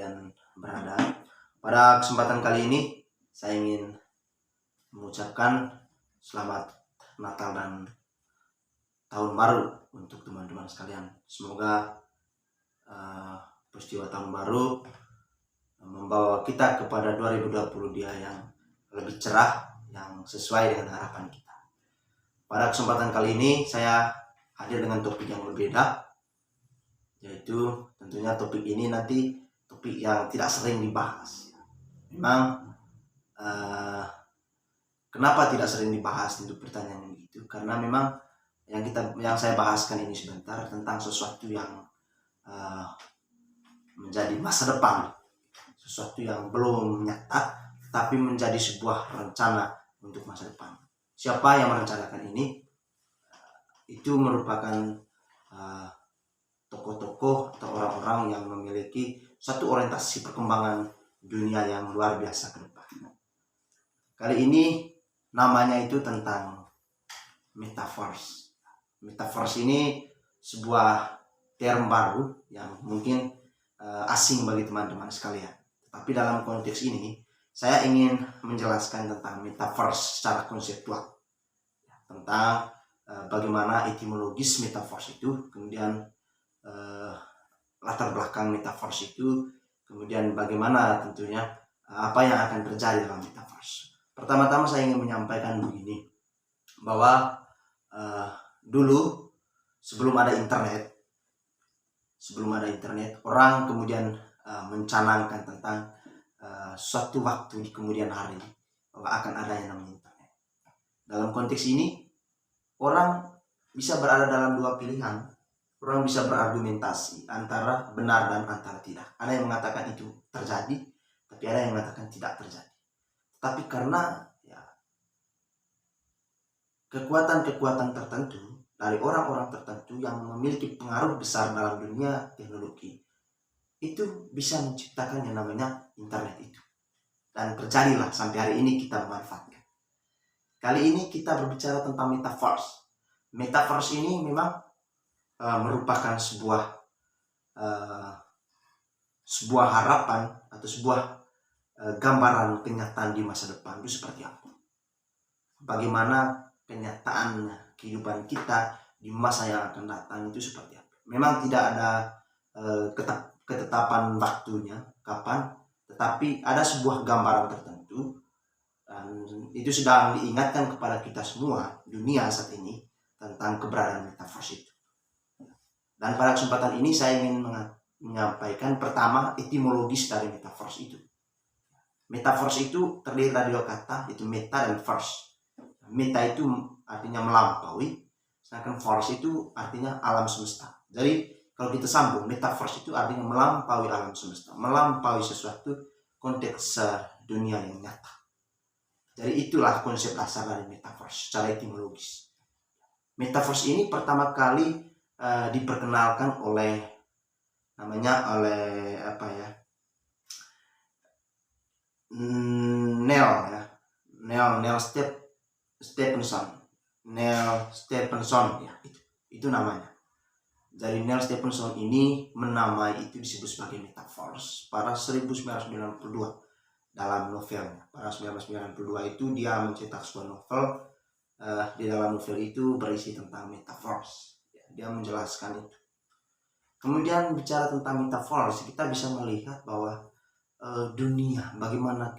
kalian berada. Pada kesempatan kali ini saya ingin mengucapkan selamat Natal dan Tahun Baru untuk teman-teman sekalian. Semoga peristiwa Tahun Baru membawa kita kepada 2020 dia yang lebih cerah, yang sesuai dengan harapan kita. Pada kesempatan kali ini saya hadir dengan topik yang berbeda, yaitu tentunya topik ini nanti topik yang tidak sering dibahas. Memang kenapa tidak sering dibahas untuk pertanyaan itu? Karena memang yang saya bahaskan ini sebentar tentang sesuatu yang menjadi masa depan, sesuatu yang belum nyata tapi menjadi sebuah rencana untuk masa depan. Siapa yang merencanakan ini? Itu merupakan tokoh-tokoh atau orang-orang yang memiliki satu orientasi perkembangan dunia yang luar biasa ke depan. Kali ini namanya itu tentang Metaverse. Metaverse ini sebuah term baru yang mungkin asing bagi teman-teman sekalian. Tapi dalam konteks ini saya ingin menjelaskan tentang Metaverse secara konseptual, tentang bagaimana etimologis Metaverse itu, kemudian latar belakang Metaverse itu, kemudian bagaimana tentunya apa yang akan terjadi dalam Metaverse. Pertama-tama saya ingin menyampaikan begini, bahwa dulu sebelum ada internet, orang kemudian mencanangkan tentang suatu waktu di kemudian hari bahwa akan ada yang namanya internet. Dalam konteks ini orang bisa berada dalam dua pilihan. Orang bisa berargumentasi antara benar dan antara tidak. Ada yang mengatakan itu terjadi, tapi ada yang mengatakan tidak terjadi. Tapi karena kekuatan-kekuatan tertentu dari orang-orang tertentu yang memiliki pengaruh besar dalam dunia teknologi, itu bisa menciptakan yang namanya internet itu. Dan terjadilah sampai hari ini kita memanfaatkan. Kali ini kita berbicara tentang Metaverse. Metaverse ini memang merupakan sebuah harapan atau sebuah gambaran kenyataan di masa depan itu seperti apa. Bagaimana kenyataan kehidupan kita di masa yang akan datang itu seperti apa. Memang tidak ada ketetapan waktunya kapan, tetapi ada sebuah gambaran tertentu, dan itu sedang diingatkan kepada kita semua dunia saat ini tentang keberadaan Metaverse itu. Dan pada kesempatan ini saya ingin menyampaikan pertama etimologis dari Metaverse itu. Metaverse itu terdiri dari dua kata, itu meta dan verse. Meta itu artinya melampaui, sedangkan verse itu artinya alam semesta. Jadi kalau kita sambung, Metaverse itu artinya melampaui alam semesta, melampaui sesuatu konteks dunia yang nyata. Jadi itulah konsep dasar dari Metaverse secara etimologis. Metaverse ini pertama kali diperkenalkan oleh Neil Stephenson ya, itu namanya. Dari Neil Stephenson ini menamai itu disebut sebagai Metaverse pada 1992 dalam novelnya. Pada 1992 itu dia mencetak sebuah novel. Di dalam novel itu berisi tentang Metaverse. Dia menjelaskan itu. Kemudian bicara tentang Metaverse, kita bisa melihat bahwa dunia, bagaimana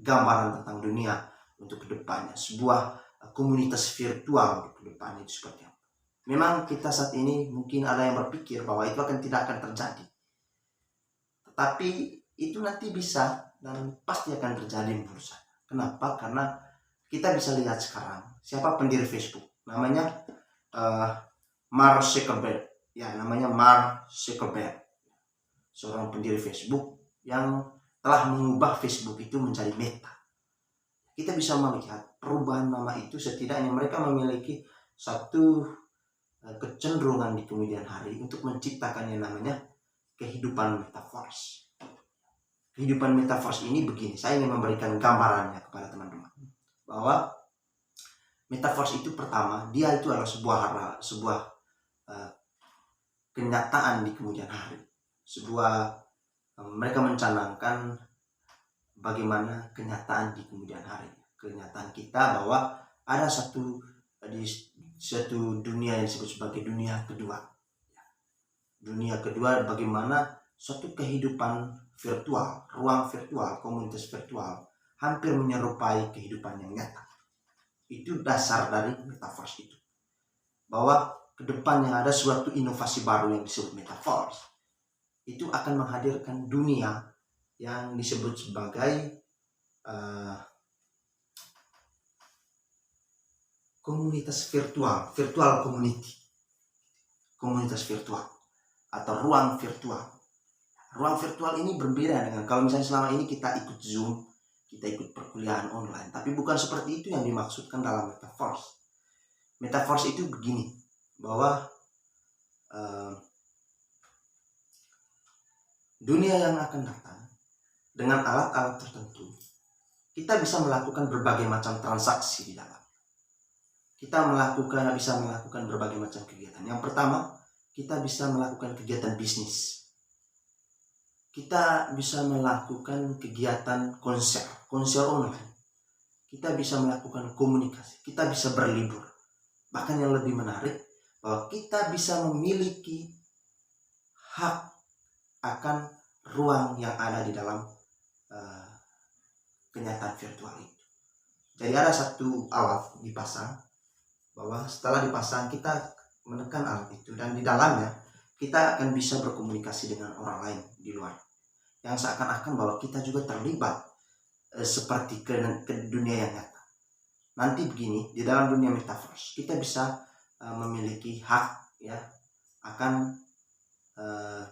gambaran tentang dunia untuk kedepannya, sebuah komunitas virtual untuk kedepannya itu seperti apa. Memang kita saat ini mungkin ada yang berpikir bahwa itu tidak akan terjadi, tetapi itu nanti bisa dan pasti akan terjadi menurut saya. Kenapa? Karena kita bisa lihat sekarang siapa pendiri Facebook, namanya Mark Zuckerberg. Ya, namanya Mark Zuckerberg, seorang pendiri Facebook yang telah mengubah Facebook itu menjadi Meta. Kita bisa melihat perubahan nama itu, setidaknya mereka memiliki satu kecenderungan di kemudian hari untuk menciptakan yang namanya kehidupan Metaverse. Kehidupan Metaverse ini begini, saya ingin memberikan gambarannya kepada teman-teman, bahwa Metaverse itu pertama, dia itu adalah sebuah kenyataan di kemudian hari, sebuah mereka mencanangkan bagaimana kenyataan di kemudian hari. Kenyataan kita bahwa ada di satu dunia yang disebut sebagai dunia kedua. Dunia kedua, bagaimana suatu kehidupan virtual, ruang virtual, komunitas virtual hampir menyerupai kehidupan yang nyata. Itu dasar dari metaverse itu. Bahwa ke depannya ada suatu inovasi baru yang disebut metaverse. Itu akan menghadirkan dunia yang disebut sebagai komunitas virtual community, komunitas virtual atau ruang virtual. Ruang virtual ini berbeda dengan kalau misalnya selama ini kita ikut Zoom, kita ikut perkuliahan online, tapi bukan seperti itu yang dimaksudkan dalam metaverse. Metaverse itu begini, bahwa dunia yang akan datang dengan alat-alat tertentu, kita bisa melakukan berbagai macam transaksi di dalam. Kita bisa melakukan berbagai macam kegiatan. Yang pertama, kita bisa melakukan kegiatan bisnis. Kita bisa melakukan kegiatan konser online. Kita bisa melakukan komunikasi. Kita bisa berlibur. Bahkan yang lebih menarik, bahwa kita bisa memiliki hak akan ruang yang ada di dalam kenyataan virtual itu. Jadi ada satu alat dipasang, bahwa setelah dipasang kita menekan alat itu, dan di dalamnya kita akan bisa berkomunikasi dengan orang lain di luar, yang seakan-akan bahwa kita juga terlibat seperti ke dunia yang nyata. Nanti begini, di dalam dunia metaverse kita bisa memiliki hak ya akan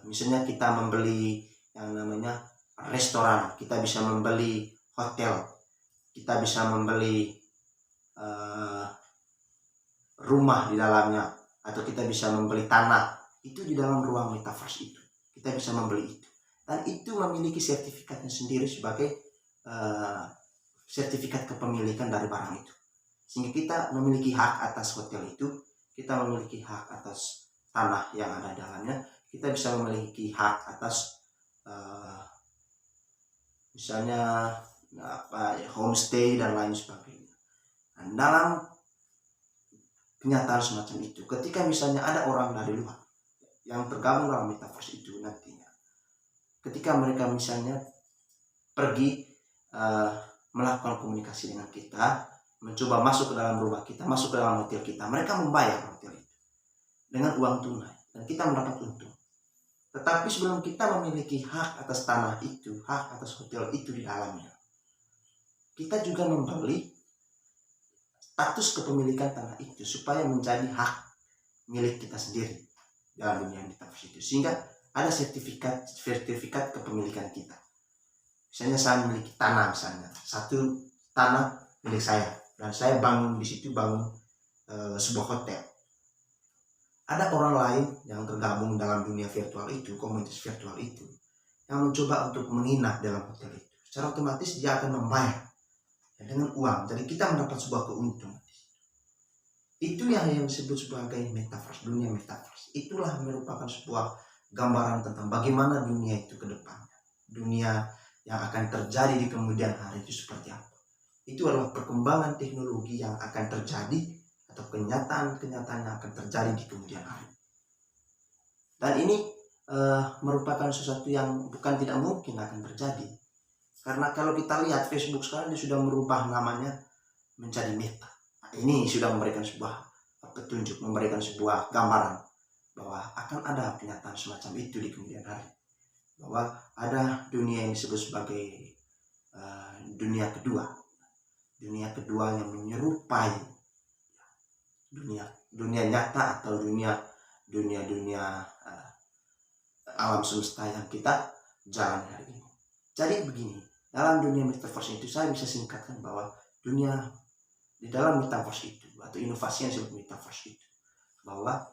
misalnya kita membeli yang namanya restoran, kita bisa membeli hotel, kita bisa membeli rumah di dalamnya, atau kita bisa membeli tanah. Itu di dalam ruang metaverse itu kita bisa membeli itu, dan itu memiliki sertifikatnya sendiri sebagai sertifikat kepemilikan dari barang itu, sehingga kita memiliki hak atas hotel itu, kita memiliki hak atas tanah yang ada di dalamnya, kita bisa memiliki hak atas misalnya homestay dan lain sebagainya. Dan dalam kenyataan semacam itu, ketika misalnya ada orang dari luar yang tergabung dalam metaverse itu, nantinya ketika mereka misalnya pergi melakukan komunikasi dengan kita, mencoba masuk ke dalam rumah kita, masuk ke dalam hotel kita, mereka membayar hotel itu dengan uang tunai dan kita mendapat untung. Tetapi sebelum kita memiliki hak atas tanah itu, hak atas hotel itu di dalamnya, kita juga membeli status kepemilikan tanah itu supaya menjadi hak milik kita sendiri dalam dunia metaverse itu, sehingga ada sertifikat kepemilikan kita. Misalnya saya memiliki tanah, misalnya satu tanah milik saya, dan saya bangun di situ, sebuah hotel. Ada orang lain yang tergabung dalam dunia virtual itu, komunitas virtual itu, yang mencoba untuk menginap dalam hotel itu. Secara otomatis dia akan membayar dengan uang, jadi kita mendapat sebuah keuntungan. Itu yang disebut sebagai metaverse, dunia metaverse. Itulah merupakan sebuah gambaran tentang bagaimana dunia itu ke depannya, dunia yang akan terjadi di kemudian hari itu seperti apa. Itu adalah perkembangan teknologi yang akan terjadi, atau kenyataan-kenyataan yang akan terjadi di kemudian hari. Dan ini merupakan sesuatu yang bukan tidak mungkin akan terjadi. Karena kalau kita lihat Facebook sekarang dia sudah merubah namanya menjadi Meta. Nah, ini sudah memberikan sebuah petunjuk, memberikan sebuah gambaran bahwa akan ada kenyataan semacam itu di kemudian hari. Bahwa ada dunia yang disebut sebagai dunia kedua. Dunia kedua yang menyerupai dunia nyata, atau dunia alam semesta yang kita jalani hari ini. Jadi begini, dalam dunia metaverse itu saya bisa singkatkan bahwa di dalam metaverse itu, atau inovasi yang disebut metaverse itu, bahwa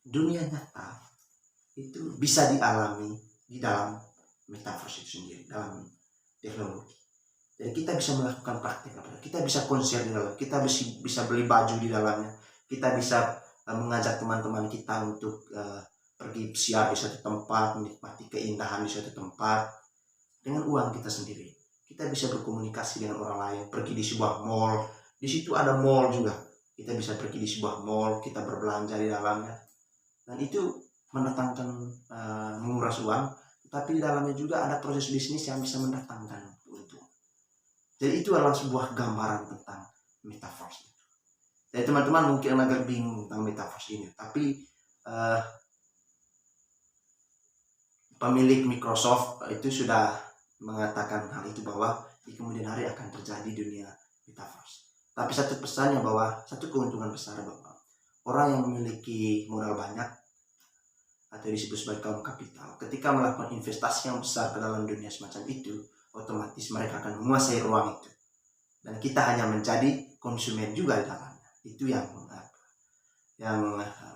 dunia nyata itu bisa dialami di dalam metaverse itu sendiri, dalam teknologi. Jadi kita bisa melakukan praktik, kita bisa konser di dalam, kita bisa beli baju di dalamnya, kita bisa mengajak teman-teman kita untuk pergi siar di suatu tempat, menikmati keindahan di suatu tempat dengan uang kita sendiri. Kita bisa berkomunikasi dengan orang lain, pergi di sebuah mall, di situ ada mall juga. Kita bisa pergi di sebuah mall, kita berbelanja di dalamnya. Dan itu mendatangkan menguras uang, tapi di dalamnya juga ada proses bisnis yang bisa mendatangkan untung. Jadi itu adalah sebuah gambaran tentang metaverse. Jadi teman-teman mungkin agak bingung tentang metaverse ini, tapi pemilik Microsoft itu sudah mengatakan hal itu, bahwa di kemudian hari akan terjadi dunia metaverse. Tapi satu pesannya, bahwa satu keuntungan besar bahwa orang yang memiliki modal banyak atau disebut sebagai kaum kapital, ketika melakukan investasi yang besar ke dalam dunia semacam itu, otomatis mereka akan menguasai ruang itu, dan kita hanya menjadi konsumen juga di dalamnya. Itu yang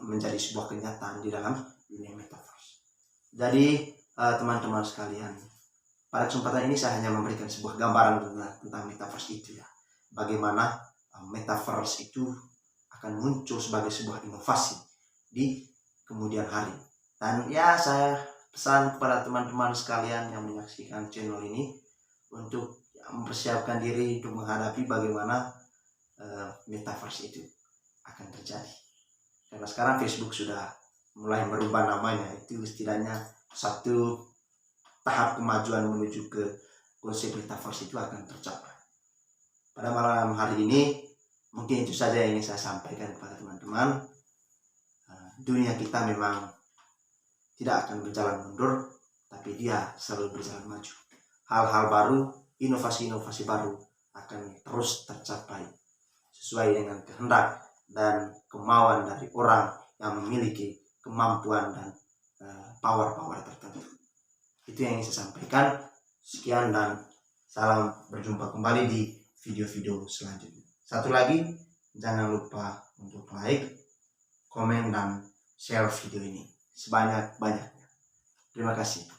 menjadi sebuah kenyataan di dalam dunia metaverse. Jadi teman-teman sekalian, pada kesempatan ini saya hanya memberikan sebuah gambaran tentang metaverse itu ya. Bagaimana metaverse itu akan muncul sebagai sebuah inovasi di kemudian hari. Dan ya, saya pesan kepada teman-teman sekalian yang menyaksikan channel ini untuk mempersiapkan diri untuk menghadapi bagaimana metaverse itu akan terjadi. Karena sekarang Facebook sudah mulai merubah namanya, itu setidaknya satu tahap kemajuan menuju ke konsep metaverse itu akan tercapai. Pada malam hari ini mungkin itu saja yang ingin saya sampaikan kepada teman-teman. Dunia kita memang tidak akan berjalan mundur, tapi dia selalu berjalan maju. Hal-hal baru, inovasi-inovasi baru akan terus tercapai sesuai dengan kehendak dan kemauan dari orang yang memiliki kemampuan dan power-power tertentu. Itu yang ingin saya sampaikan. Sekian dan salam, berjumpa kembali di video-video selanjutnya. Satu lagi, jangan lupa untuk like, komen, dan share video ini sebanyak-banyaknya. Terima kasih.